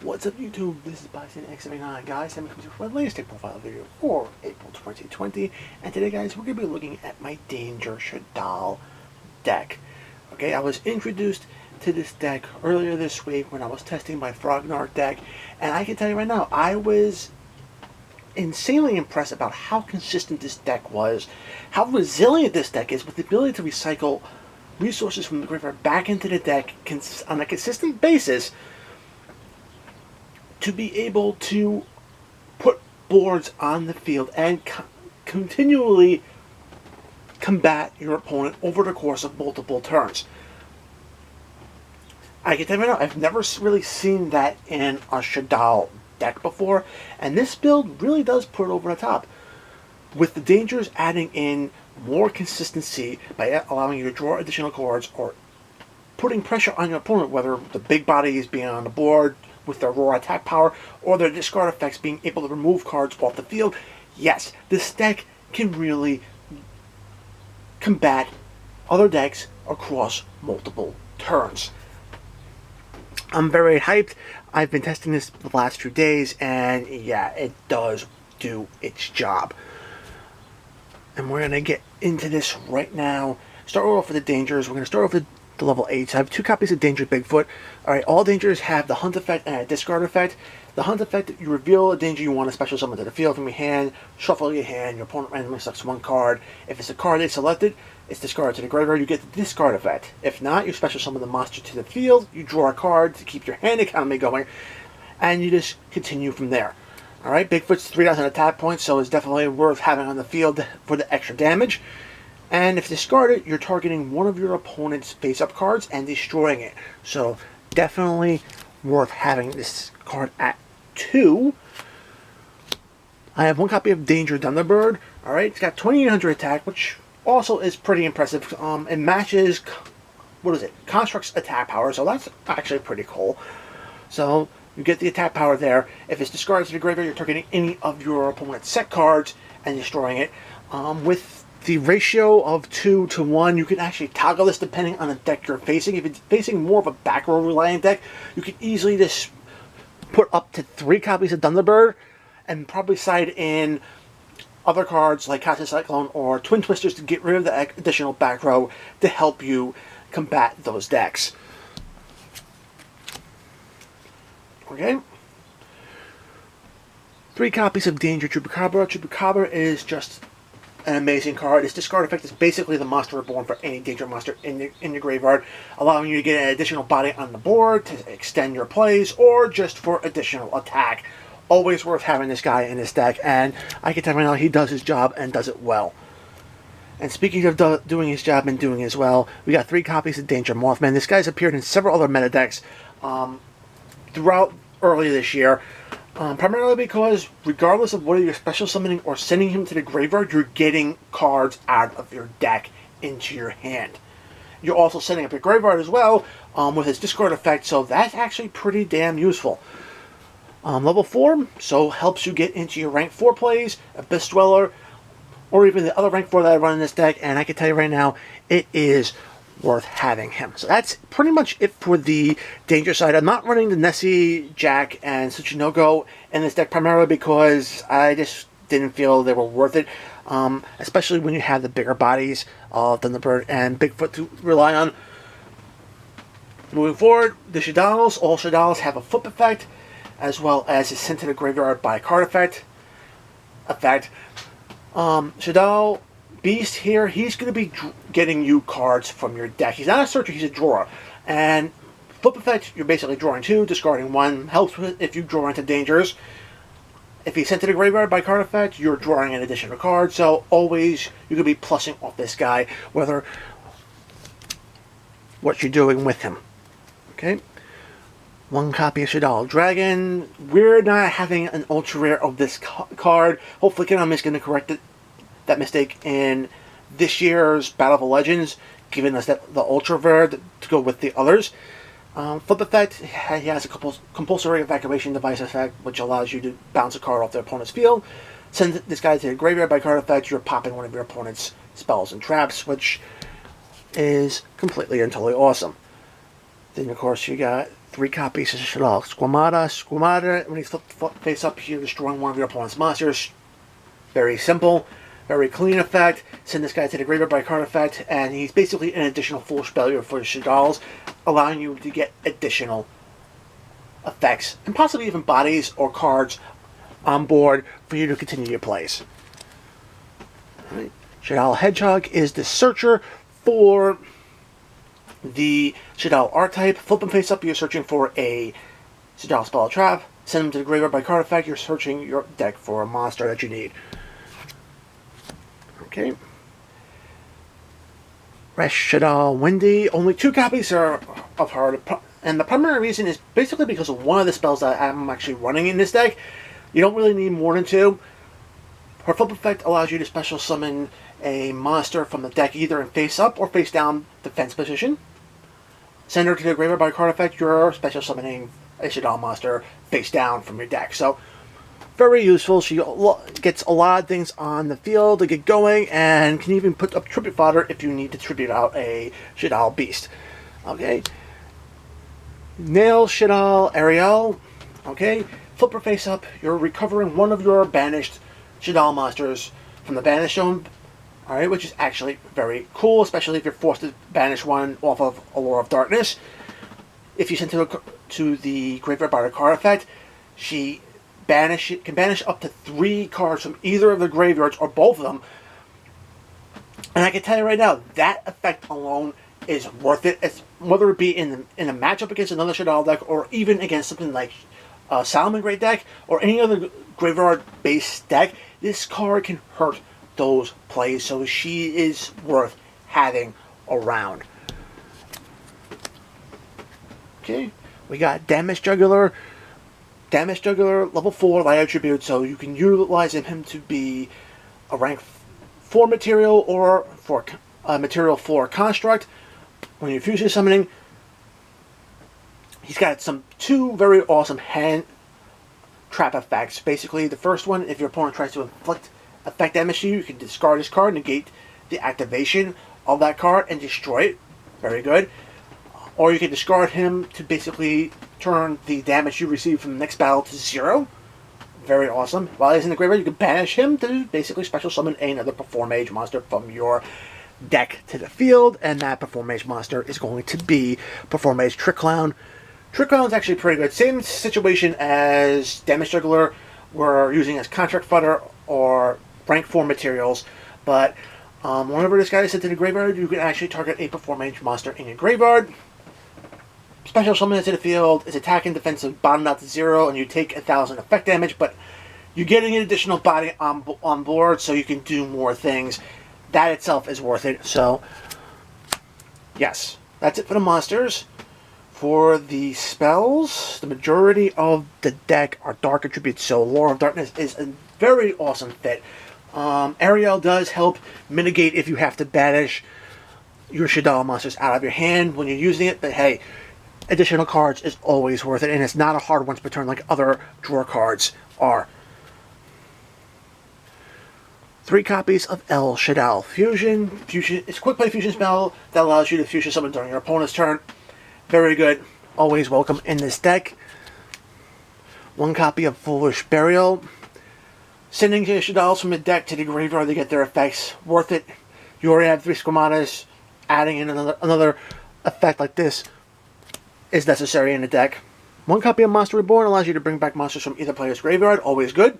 What's up YouTube, this is Bison X79 guys, I'm coming to my latest deck profile video for April 2020, and today guys we're going to be looking at my Danger Shaddoll deck. Okay, I was introduced to this deck earlier this week when I was testing my Frognar deck, and I can tell you right now, I was insanely impressed about how consistent this deck was, how resilient this deck is with the ability to recycle resources from the graveyard back into the deck on a consistent basis, to be able to put boards on the field and continually combat your opponent over the course of multiple turns. I can tell you right now, I've never really seen that in a Shaddoll deck before, and this build really does put it over the top, with the dangers adding in more consistency by allowing you to draw additional cards or putting pressure on your opponent, whether the big bodies being on the board with their raw attack power or their discard effects being able to remove cards off the field. Yes, this deck can really combat other decks across multiple turns. I'm very hyped. I've been testing this the last few days, and yeah, it does do its job. And we're going to get into this right now. Start off with the dangers. We're going to start off with the level 8. So I have 2 copies of Danger Bigfoot. Alright, all dangers have the hunt effect and a discard effect. The hunt effect, you reveal a danger you want to special summon to the field from your hand, shuffle your hand, your opponent randomly selects 1 card. If it's a card they selected, it's discarded to the graveyard, you get the discard effect. If not, you special summon the monster to the field, you draw a card to keep your hand economy going, and you just continue from there. Alright, Bigfoot's 3,000 attack points, so it's definitely worth having on the field for the extra damage. And if discarded, you're targeting one of your opponent's face-up cards and destroying it. So definitely worth having this card at 2. I have 1 copy of Danger Thunderbird. Alright, it's got 2,800 attack, which also is pretty impressive. It matches, what is it, Construct's attack power, so that's actually pretty cool. So you get the attack power there. If it's discarded to the graveyard, you're targeting any of your opponent's set cards and destroying it. With the ratio of 2 to 1, you can actually toggle this depending on the deck you're facing. If it's facing more of a back row reliant deck, you can easily just put up to 3 copies of Thunderbird and probably side in other cards like Cosmic Cyclone or Twin Twisters to get rid of the additional back row to help you combat those decks. Okay. 3 copies of Danger Chupacabra. Chupacabra is just an amazing card. Its discard effect is basically the monster reborn for any danger monster in your graveyard, allowing you to get an additional body on the board to extend your plays or just for additional attack. Always worth having this guy in this deck, and I can tell you right now he does his job and does it well. And speaking of doing his job and doing as well, we got 3 copies of Danger Morph Man. This guy's appeared in several other meta decks throughout early this year. Primarily because, regardless of whether you're special summoning or sending him to the graveyard, you're getting cards out of your deck into your hand. You're also setting up your graveyard as well with his discard effect, so that's actually pretty damn useful. Level 4, so helps you get into your rank 4 plays, Abyss Dweller, or even the other rank 4 that I run in this deck, and I can tell you right now, it is worth having him. So that's pretty much it for the danger side. I'm not running the Nessie, Jack, and Tsuchinogo in this deck primarily because I just didn't feel they were worth it, especially when you have the bigger bodies of Thunderbird and Bigfoot to rely on. Moving forward, the Shaddolls. All Shaddolls have a flip effect, as well as is sent to the graveyard by card effect. Shaddoll Beast here, he's going to be getting you cards from your deck. He's not a searcher, he's a drawer. And flip effect, you're basically drawing 2, discarding 1. Helps with if you draw into dangers. If he's sent to the graveyard by card effect, you're drawing an additional card. So always you could be plussing off this guy, whether what you're doing with him. Okay. 1 copy of Shaddoll Dragon. We're not having an ultra rare of this card. Hopefully Konami is going to correct that mistake in this year's Battle of the Legends, giving us the ultra rare to go with the others. Flip effect, he has a compulsory evacuation device effect, which allows you to bounce a card off the opponent's field. Send this guy to the graveyard by card effect, you're popping one of your opponent's spells and traps, which is completely and totally awesome. Then of course you got 3 copies of Shaddoll. Squamata. When he's flipped face up, you're destroying one of your opponent's monsters. Very simple. Very clean effect. Send this guy to the graveyard by card effect, and he's basically an additional full spell for Shaddolls, allowing you to get additional effects, and possibly even bodies or cards on board for you to continue your plays. Right. Shaddoll Hedgehog is the searcher for the Shaddoll archetype. Flip him face up, you're searching for a Shaddoll spell or trap. Send him to the graveyard by card effect, you're searching your deck for a monster that you need. Okay. Resh Shaddoll Windy. Only 2 copies are of her. And the primary reason is basically because of one of the spells that I'm actually running in this deck. You don't really need more than 2. Her flip effect allows you to special summon a monster from the deck either in face up or face down defense position. Send her to the graveyard by card effect, you're special summoning a Shaddoll monster face down from your deck. So, very useful. She gets a lot of things on the field to get going, and can even put up tribute fodder if you need to tribute out a Shaddoll beast. Okay. Nail Shaddoll Ariel. Okay. Flip her face up. You're recovering one of your banished Shaddoll monsters from the banish zone. Alright, which is actually very cool, especially if you're forced to banish one off of Allure of Darkness. If you send to the graveyard by the card effect, she can banish up to 3 cards from either of the graveyards or both of them. And I can tell you right now, that effect alone is worth it. It's, whether it be in a matchup against another Shaddoll deck, or even against something like Salmon Great deck, or any other graveyard-based deck, this card can hurt those plays, so she is worth having around. Okay, we got Damage Juggler. Damage Juggler, level 4, light attribute, so you can utilize him to be a rank 4 material or for material 4 construct. When you're fusion summoning, he's got 2 very awesome hand trap effects. Basically, the first one, if your opponent tries to inflict effect damage to you, you can discard this card, negate the activation of that card, and destroy it. Very good. Or you can discard him to basically turn the damage you receive from the next battle to 0. Very awesome. While he's in the graveyard, you can banish him to basically special summon another Perform Mage monster from your deck to the field, and that Perform Mage monster is going to be Perform Mage Trick Clown. Trick Clown is actually pretty good. Same situation as Damage Juggler, we're using as contract fodder or rank 4 materials, but whenever this guy is sent to the graveyard, you can actually target a Perform Mage monster in your graveyard. Special summon it to the field, is attack and defensive, bottomed out to 0, and you take 1,000 effect damage, but you're getting an additional body on board, so you can do more things. That itself is worth it. So, yes, that's it for the monsters. For the spells, the majority of the deck are dark attributes, so Allure of Darkness is a very awesome fit. Ariel does help mitigate if you have to banish your Shaddoll monsters out of your hand when you're using it, but hey, additional cards is always worth it, and it's not a hard once per turn like other draw cards are. 3 copies of El Shaddoll Fusion. It's a quick play fusion spell that allows you to fusion summon during your opponent's turn. Very good. Always welcome in this deck. 1 copy of Foolish Burial. Sending your Shaddolls from the deck to the graveyard to get their effects. Worth it. You already have 3 Squamatas. Adding in another effect like this is necessary in the deck. 1 copy of Monster Reborn allows you to bring back monsters from either player's graveyard. Always good.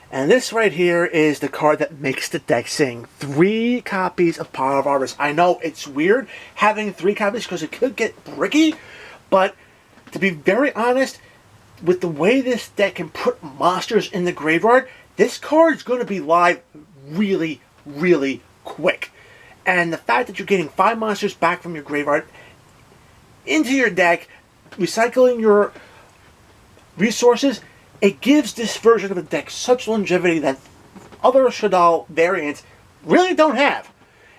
And this right here is the card that makes the deck sing. 3 copies of Power of Harvest. I know it's weird having 3 copies because it could get bricky, but to be very honest, with the way this deck can put monsters in the graveyard, this card is going to be live really, really quick. And the fact that you're getting 5 monsters back from your graveyard into your deck, recycling your resources, it gives this version of the deck such longevity that other Shaddoll variants really don't have.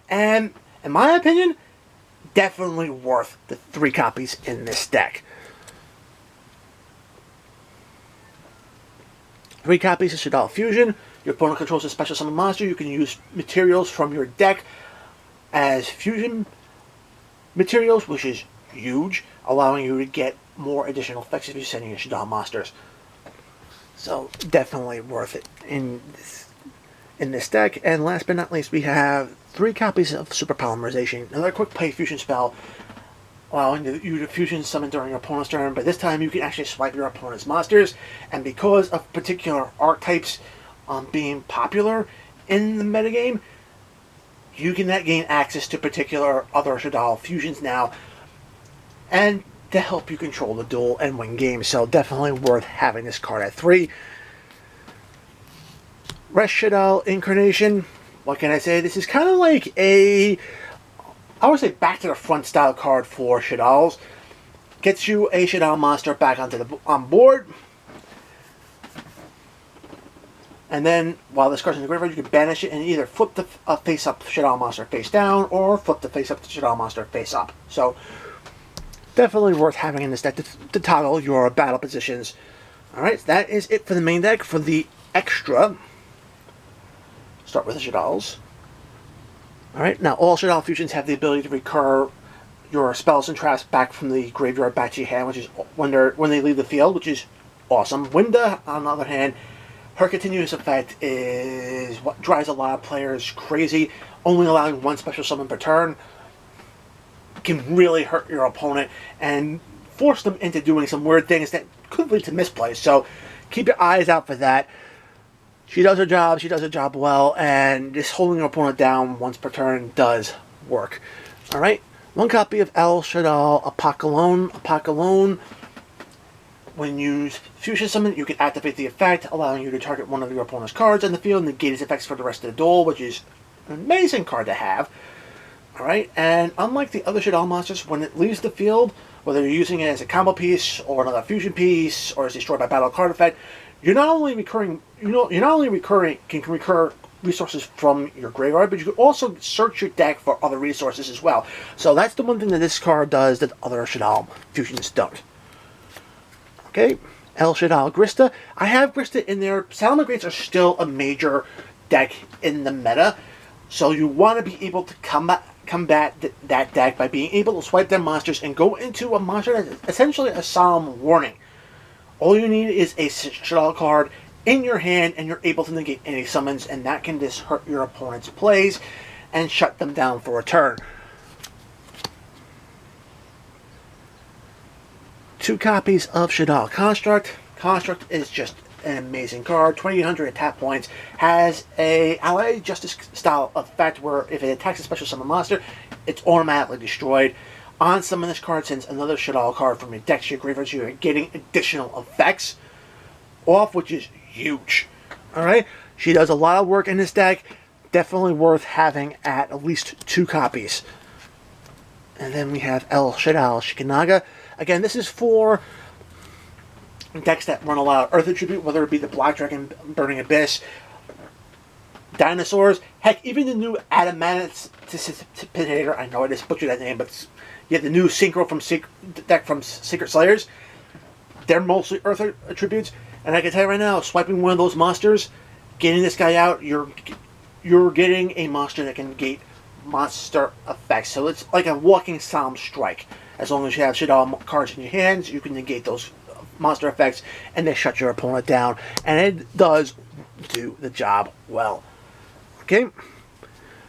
And in my opinion, definitely worth the 3 copies in this deck. 3 copies of Shaddoll Fusion. Your opponent controls a special summon monster. You can use materials from your deck as fusion materials, which is huge, allowing you to get more additional effects if you're sending your Shaddoll monsters. So definitely worth it in this deck. And last but not least, we have 3 copies of Super Polymerization. Another quick play fusion spell, allowing you to fusion summon during your opponent's turn, but this time you can actually swipe your opponent's monsters, and because of particular archetypes being popular in the metagame, you can gain access to particular other Shaddolls fusions now, and to help you control the duel and win games. So definitely worth having this card at 3. Rest Shaddoll Incarnation. What can I say? This is kind of like I would say back to the front style card for Shaddolls. Gets you a Shaddoll monster back on board. And then, while this card's in the graveyard, you can banish it and either flip the face-up Shaddoll monster face down, or flip the face-up Shaddoll monster face up. So, definitely worth having in this deck to toggle your battle positions. Alright, so that is it for the main deck. For the extra, start with the Shaddolls. Alright, now all Shaddoll fusions have the ability to recur your spells and traps back from the graveyard back to your hand, which is when they leave the field, which is awesome. Winda, on the other hand, her continuous effect is what drives a lot of players crazy. Only allowing 1 special summon per turn can really hurt your opponent and force them into doing some weird things that could lead to misplays. So keep your eyes out for that. She does her job. She does her job well, and just holding her opponent down once per turn does work. All right, 1 copy of El Shaddoll Apocalypse. Apocalypse. When you fusion summon, you can activate the effect, allowing you to target one of your opponent's cards on the field and negate its effects for the rest of the duel, which is an amazing card to have. All right, and unlike the other Shaddolls monsters, when it leaves the field, whether you're using it as a combo piece or another fusion piece or is destroyed by battle card effect, you're not only can recur resources from your graveyard, but you can also search your deck for other resources as well. So that's the one thing that this card does that other Shaddolls fusions don't. Okay, El Shaddoll Grista. I have Grista in there. Salamangreats are still a major deck in the meta, so you want to be able to combat that deck by being able to swipe their monsters and go into a monster that's essentially a solemn warning. All you need is a Shaddoll card in your hand, and you're able to negate any summons, and that can just hurt your opponent's plays and shut them down for a turn. 2 copies of Shaddoll Construct. Construct is just an amazing card. 2,800 attack points. Has a ally justice style effect where if it attacks a special summon monster, it's automatically destroyed. On summon this card, sends another Shaddoll card from your deck to your graveyard, so you're getting additional effects off, which is huge. Alright, she does a lot of work in this deck. Definitely worth having at least 2 copies. And then we have El Shaddoll Shikanaga. Again, this is for decks that run a lot of Earth Attribute, whether it be the Black Dragon, Burning Abyss, Dinosaurs, heck, even the new Adamanticipator. I know I just butchered that name, but you have the new Synchro from deck from Secret Slayers. They're mostly Earth Attributes, and I can tell you right now, swiping one of those monsters, getting this guy out, you're getting a monster that can negate monster effects. So it's like a walking Solemn Strike. As long as you have Shaddolls cards in your hands, you can negate those monster effects, and they shut your opponent down. And it does do the job well. Okay?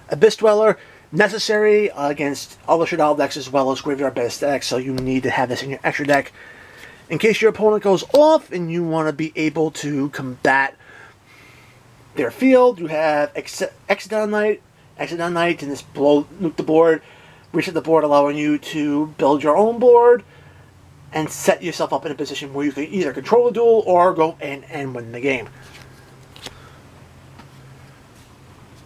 Abyss Dweller, necessary against all the Shaddolls decks as well as graveyard-based decks, so you need to have this in your extra deck. In case your opponent goes off and you want to be able to combat their field, you have Exodon Knight, and just nuke the board, reset the board, allowing you to build your own board and set yourself up in a position where you can either control the duel or go in and win the game.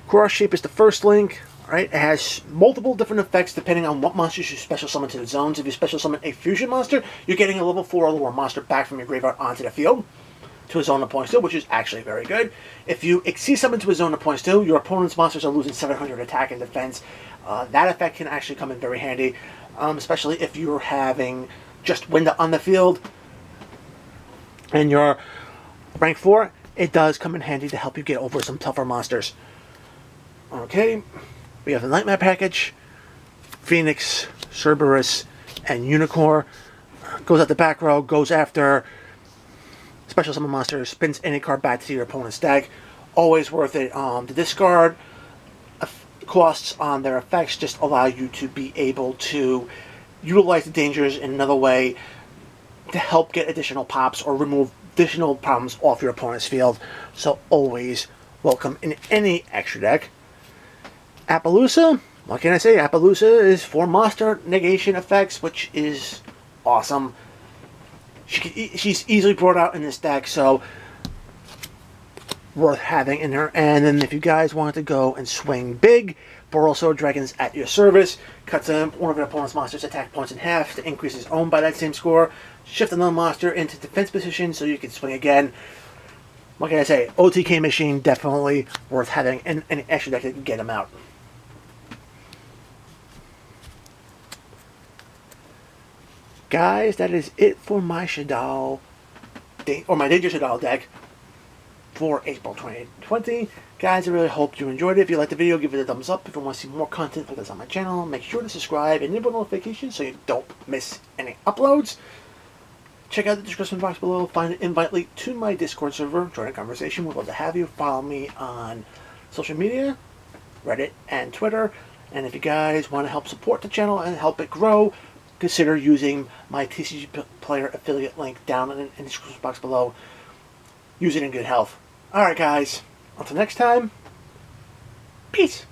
Cross Shape is the first link. Right? It has multiple different effects depending on what monsters you special summon to the zones. If you special summon a fusion monster, you're getting a level 4 or lower monster back from your graveyard onto the field to a zone of points 2, which is actually very good. If you exceed summon to a zone of points 2, your opponent's monsters are losing 700 attack and defense. That effect can actually come in very handy, especially if you're having just Winda on the field and you're rank 4. It does come in handy to help you get over some tougher monsters. Okay. We have the Nightmare package, Phoenix, Cerberus, and Unicorn. Goes at the back row, goes after special summon monsters, spins any card back to your opponent's deck. Always worth it. The discard costs on their effects just allow you to be able to utilize the dangers in another way to help get additional pops or remove additional problems off your opponent's field. So always welcome in any extra deck. Appaloosa, what can I say? Appaloosa is for monster negation effects, which is awesome. She's easily brought out in this deck, so worth having in her. And then if you guys want to go and swing big, Borrelsword Dragons at your service. Cuts one of your opponent's monsters' attack points in half to increase his own by that same score. Shift another monster into defense position so you can swing again. What can I say? OTK machine, definitely worth having in an extra deck that can get him out. Guys, that is it for my Shaddoll, or my Danger Shaddoll deck for April 2020. Guys, I really hope you enjoyed it. If you liked the video, give it a thumbs up. If you want to see more content like this on my channel, make sure to subscribe and enable notifications so you don't miss any uploads. Check out the description box below. Find an invite link to my Discord server. Join a conversation. We'd love to have you. Follow me on social media, Reddit, and Twitter. And if you guys want to help support the channel and help it grow, consider using my TCG Player affiliate link down in the description box below. Use it in good health. Alright guys, until next time, peace.